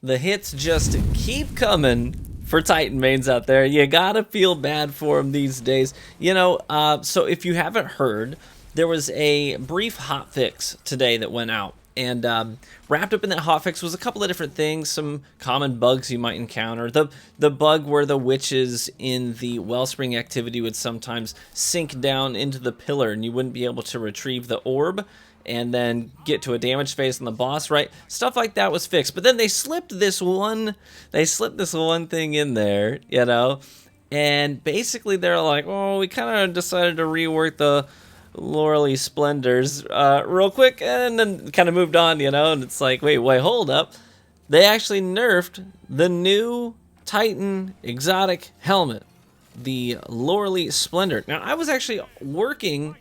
the hits just keep coming for Titan mains out there. You gotta feel bad for them these days. So if you haven't heard, there was a brief hotfix today that went out. And wrapped up in that hotfix was a couple of different things, some common bugs you might encounter. The bug where the witches in the wellspring activity would sometimes sink down into the pillar and you wouldn't be able to retrieve the orb and then get to a damage phase on the boss, right? Stuff like that was fixed. But then they slipped this one thing in there, and basically they're like, oh, we kind of decided to rework the Lorely Splendors real quick, and then kind of moved on, and it's like, wait, hold up. They actually nerfed the new Titan exotic helmet, the Lorely Splendor. Now, I was actually working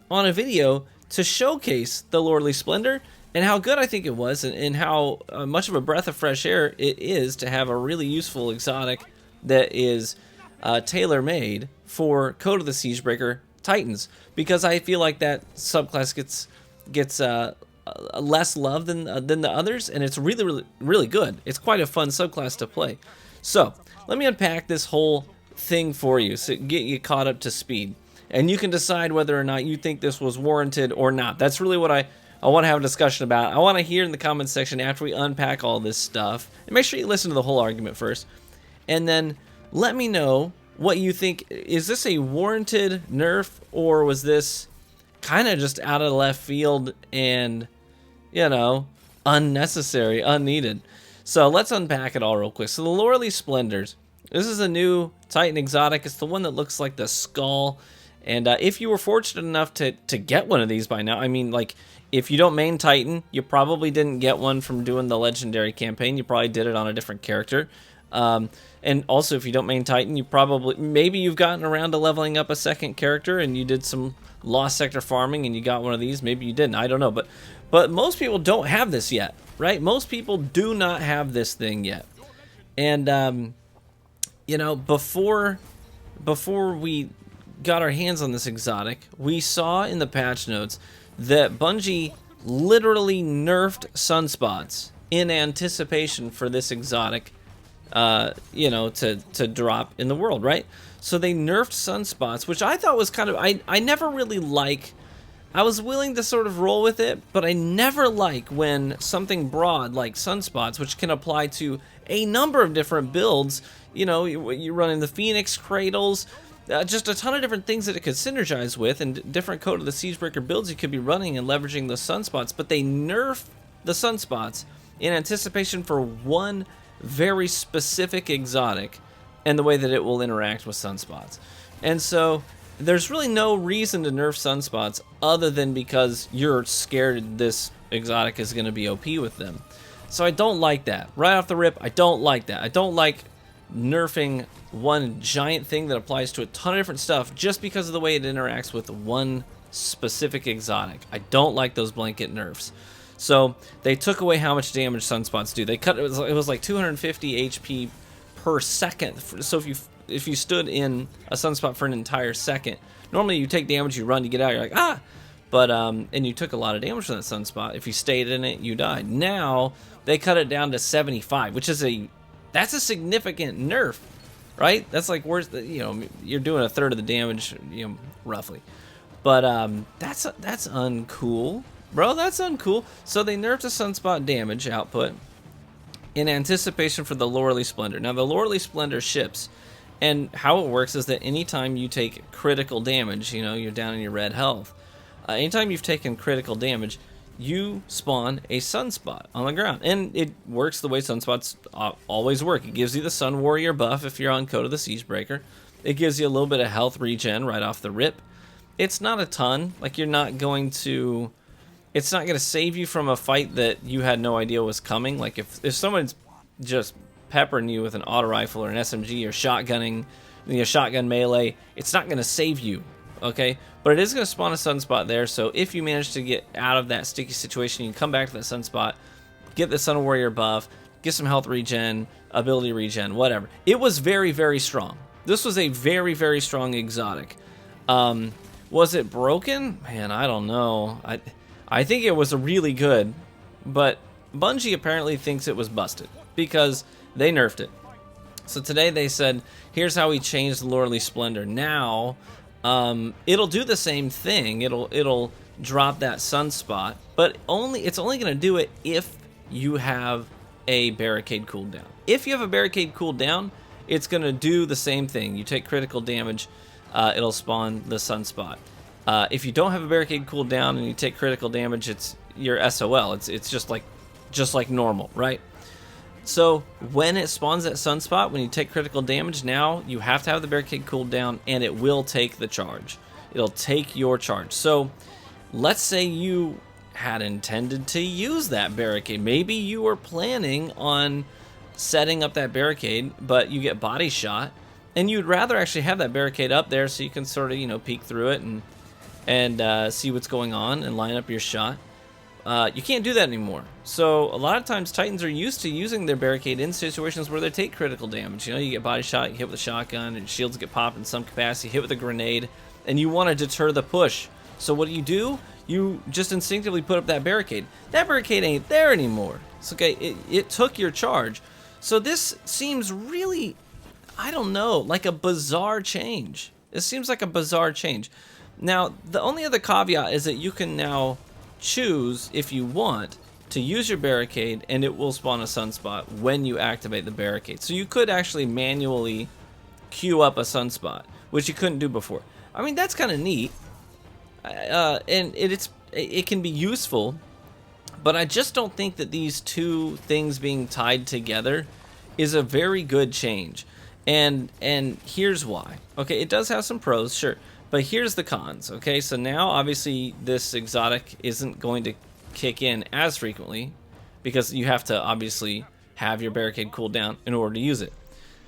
on a video to showcase the Lorely Splendor and how good I think it was, and how much of a breath of fresh air it is to have a really useful exotic that is tailor-made for Code of the Siegebreaker Titans, because I feel like that subclass gets less love than the others, and it's really good. It's quite a fun subclass to play. So let me unpack this whole thing for you, so get you caught up to speed, and you can decide whether or not you think this was warranted or not. That's really what I want to have a discussion about. I want to hear in the comments section after we unpack all this stuff, and make sure you listen to the whole argument first, and then let me know what you think. Is this a warranted nerf, or was this kind of just out of left field and, unnecessary, unneeded? So let's unpack it all real quick. So the Lorely Splendors, this is a new Titan exotic. It's the one that looks like the skull. And if you were fortunate enough to get one of these by now, I mean, like, if you don't main Titan, you probably didn't get one from doing the Legendary campaign. You probably did it on a different character. And also, if you don't main Titan, maybe you've gotten around to leveling up a second character and you did some Lost Sector farming and you got one of these. Maybe you didn't. I don't know. But most people don't have this yet, right? Most people do not have this thing yet. And, before we got our hands on this exotic, we saw in the patch notes that Bungie literally nerfed sunspots in anticipation for this exotic to drop in the world, right? So they nerfed sunspots, which I thought was kind of, I never really like. I was willing to sort of roll with it, but I never like when something broad like sunspots, which can apply to a number of different builds, you run in the Phoenix Cradles, just a ton of different things that it could synergize with, and different Code of the Siegebreaker builds you could be running and leveraging the sunspots, but they nerf the sunspots in anticipation for one very specific exotic and the way that it will interact with sunspots. And so there's really no reason to nerf sunspots other than because you're scared this exotic is going to be OP with them. So I don't like that. Right off the rip, I don't like that. I don't like nerfing one giant thing that applies to a ton of different stuff just because of the way it interacts with one specific exotic. I don't like those blanket nerfs. So they took away how much damage sunspots do. They cut it was like 250 HP per second. So if you stood in a sunspot for an entire second, normally you take damage, you run, you get out, you're like, ah! But and you took a lot of damage from that sunspot. If you stayed in it, you died. Now they cut it down to 75, which is that's a significant nerf, right? That's like worse. You're doing a third of the damage, roughly. But that's uncool. Bro, that's uncool. So they nerfed the sunspot damage output in anticipation for the Lorely Splendor. Now, the Lorely Splendor ships, and how it works is that anytime you take critical damage, you're down in your red health. Anytime you've taken critical damage, you spawn a sunspot on the ground. And it works the way sunspots always work. It gives you the Sun Warrior buff if you're on Code of the Siegebreaker. It gives you a little bit of health regen right off the rip. It's not a ton. Like, it's not going to save you from a fight that you had no idea was coming. Like, if someone's just peppering you with an auto rifle or an SMG or shotgunning, shotgun melee, it's not going to save you, okay? But it is going to spawn a sunspot there, so if you manage to get out of that sticky situation, you can come back to that sunspot, get the Sun Warrior buff, get some health regen, ability regen, whatever. It was very, very strong. This was a very, very strong exotic. Was it broken? Man, I don't know. I think it was really good, but Bungie apparently thinks it was busted because they nerfed it. So today they said, here's how we changed the Lorely Splendor. Now, it'll do the same thing. It'll drop that sunspot, but it's only going to do it if you have a barricade cooldown. If you have a barricade cooldown, it's going to do the same thing. You take critical damage, it'll spawn the sunspot. If you don't have a barricade cooldown and you take critical damage, it's your SOL. It's just like normal, right? So when it spawns that sunspot, when you take critical damage, now you have to have the barricade cooldown, and it will take the charge. It'll take your charge. So let's say you had intended to use that barricade. Maybe you were planning on setting up that barricade, but you get body shot, and you'd rather actually have that barricade up there so you can sort of, peek through it and see what's going on and line up your shot. You can't do that anymore. So a lot of times Titans are used to using their barricade in situations where they take critical damage. You get body shot, you hit with a shotgun, and shields get popped in some capacity, hit with a grenade, and you want to deter the push. So what do? You just instinctively put up that barricade. That barricade ain't there anymore. It's okay, it took your charge. So this seems really, I don't know, like a bizarre change. It seems like a bizarre change. Now, the only other caveat is that you can now choose, if you want, to use your barricade, and it will spawn a sunspot when you activate the barricade. So you could actually manually queue up a sunspot, which you couldn't do before. I mean, that's kind of neat, and it can be useful, but I just don't think that these two things being tied together is a very good change. And here's why. Okay, it does have some pros, sure, but here's the cons. Okay, so now obviously this exotic isn't going to kick in as frequently because you have to obviously have your barricade cooled down in order to use it.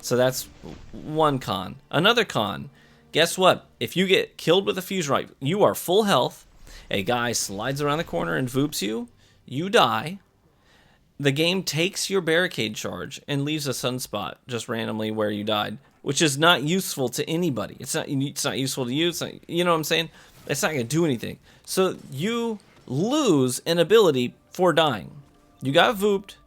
So that's one con. Another con, guess what? If you get killed with a fuse rifle, you are full health, a guy slides around the corner and voops you, you die. The game takes your barricade charge and leaves a sunspot just randomly where you died, which is not useful to anybody. It's not useful to you. It's not, you know what I'm saying? It's not going to do anything. So you lose an ability for dying. You got vooped.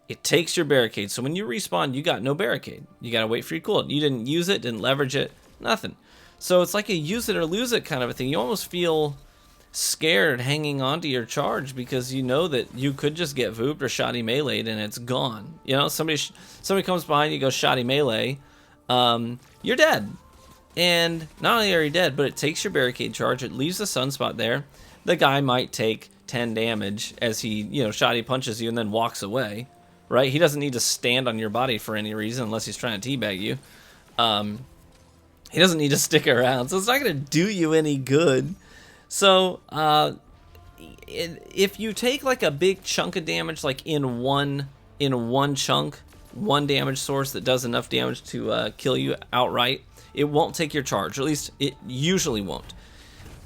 It takes your barricade. So when you respawn, you got no barricade. You got to wait for your cooldown. You didn't use it, didn't leverage it, nothing. So it's like a use it or lose it kind of a thing. You almost feel scared hanging on to your charge because you know that you could just get vooped or shoddy meleeed and it's gone. Somebody comes behind you, goes shoddy melee, you're dead. And not only are you dead, but it takes your barricade charge, it leaves the sunspot there. The guy might take 10 damage as he, shoddy punches you and then walks away, right? He doesn't need to stand on your body for any reason unless he's trying to teabag you. He doesn't need to stick around, so it's not going to do you any good. So, if you take like a big chunk of damage, like in one chunk, one damage source that does enough damage to kill you outright, it won't take your charge. Or at least it usually won't.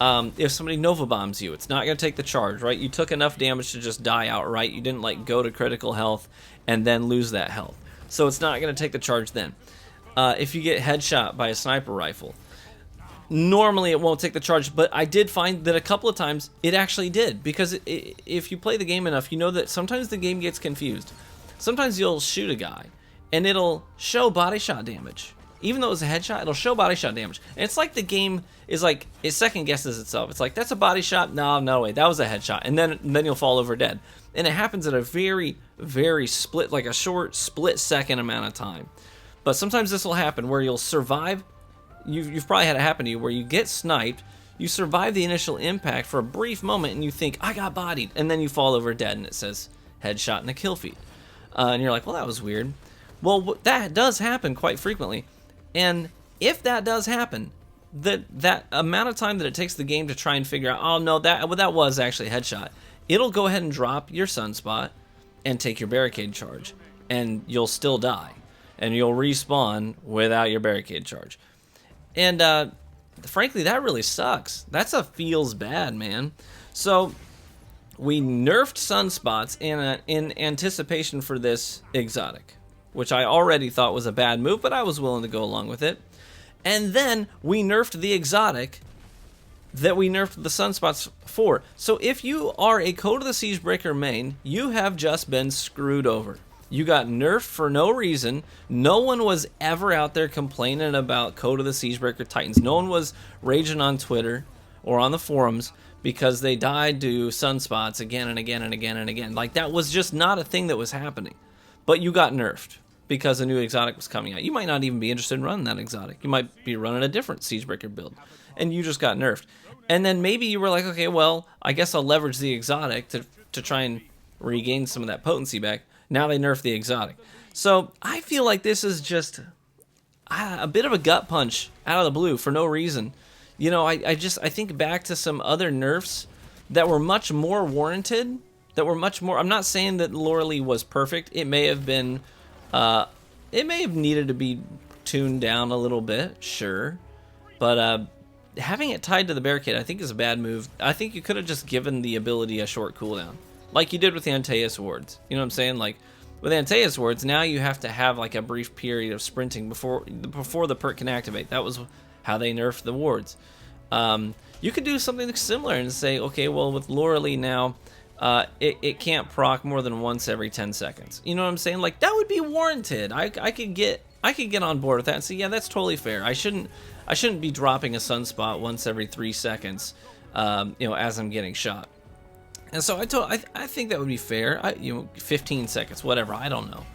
If somebody Nova bombs you, it's not going to take the charge, right? You took enough damage to just die outright. You didn't like go to critical health and then lose that health. So it's not going to take the charge then. If you get headshot by a sniper rifle, normally it won't take the charge, but I did find that a couple of times it actually did, because if you play the game enough, you know that sometimes the game gets confused. Sometimes you'll shoot a guy and it'll show body shot damage. Even though it was a headshot, it'll show body shot damage. And it's like the game is like, it second guesses itself. It's like, that's a body shot? No way, that was a headshot. And then you'll fall over dead. And it happens at a very, very like a short split second amount of time. But sometimes this will happen where you'll survive. You've probably had it happen to you where you get sniped, you survive the initial impact for a brief moment, and you think, I got bodied, and then you fall over dead, and it says headshot and a kill feed. And you're like, well, that was weird. Well, that does happen quite frequently. And if that does happen, that amount of time that it takes the game to try and figure out, oh no, that was actually a headshot, it'll go ahead and drop your sunspot and take your barricade charge, and you'll still die. And you'll respawn without your barricade charge. And frankly, that really sucks. That's a feels bad, man. So we nerfed sunspots in anticipation for this exotic, which I already thought was a bad move, but I was willing to go along with it. And then we nerfed the exotic that we nerfed the sunspots for. So if you are a Code of the Siegebreaker main, you have just been screwed over. You got nerfed for no reason. No one was ever out there complaining about Code of the Siegebreaker Titans. No one was raging on Twitter or on the forums because they died to sunspots again and again and again and again. Like, that was just not a thing that was happening. But you got nerfed because a new exotic was coming out. You might not even be interested in running that exotic. You might be running a different Siegebreaker build, and you just got nerfed. And then maybe you were like, okay, well, I guess I'll leverage the exotic to try and regain some of that potency back. Now they nerf the exotic. So I feel like this is just a bit of a gut punch out of the blue for no reason. You know, I think back to some other nerfs that were much more warranted, that were much more... I'm not saying that Lorely was perfect. It may have been... it may have needed to be tuned down a little bit, sure. But having it tied to the barricade, I think, is a bad move. I think you could have just given the ability a short cooldown, like you did with the Antaeus wards. You know what I'm saying? Like, with Antaeus wards, now you have to have, like, a brief period of sprinting before the perk can activate. That was how they nerfed the wards. You could do something similar and say, okay, well, with Lorely now, it can't proc more than once every 10 seconds. You know what I'm saying? Like, that would be warranted. I could get on board with that and say, yeah, that's totally fair. I shouldn't be dropping a sunspot once every 3 seconds, you know, as I'm getting shot. And so I think that would be fair. 15 seconds, whatever. I don't know,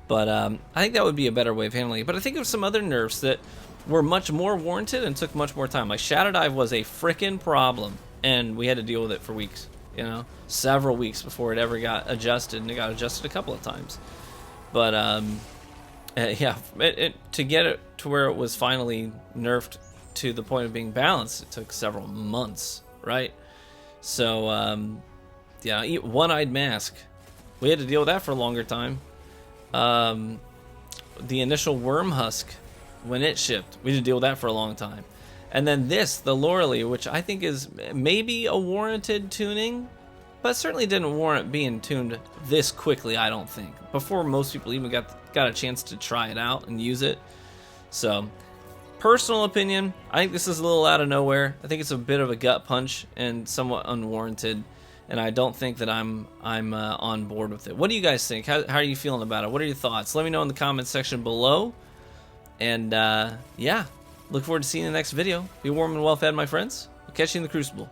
but I think that would be a better way of handling it. But I think of some other nerfs that were much more warranted and took much more time. Like, Shadow Dive was a frickin' problem, and we had to deal with it for weeks. You know, several weeks before it ever got adjusted, and it got adjusted a couple of times. But yeah, to get it to where it was finally nerfed to the point of being balanced, it took several months, right? So yeah, One-Eyed Mask, we had to deal with that for a longer time. The initial Worm Husk, when it shipped, we had to deal with that for a long time. And then this, the Lorely, which I think is maybe a warranted tuning, but certainly didn't warrant being tuned this quickly, I don't think, before most people even got a chance to try it out and use it. So, personal opinion, I think this is a little out of nowhere. I think it's a bit of a gut punch and somewhat unwarranted, and I don't think that I'm on board with it. What do you guys think? How are you feeling about it? What are your thoughts? Let me know in the comments section below. And yeah, look forward to seeing you in the next video. Be warm and well fed, my friends. I'll catch you in the Crucible.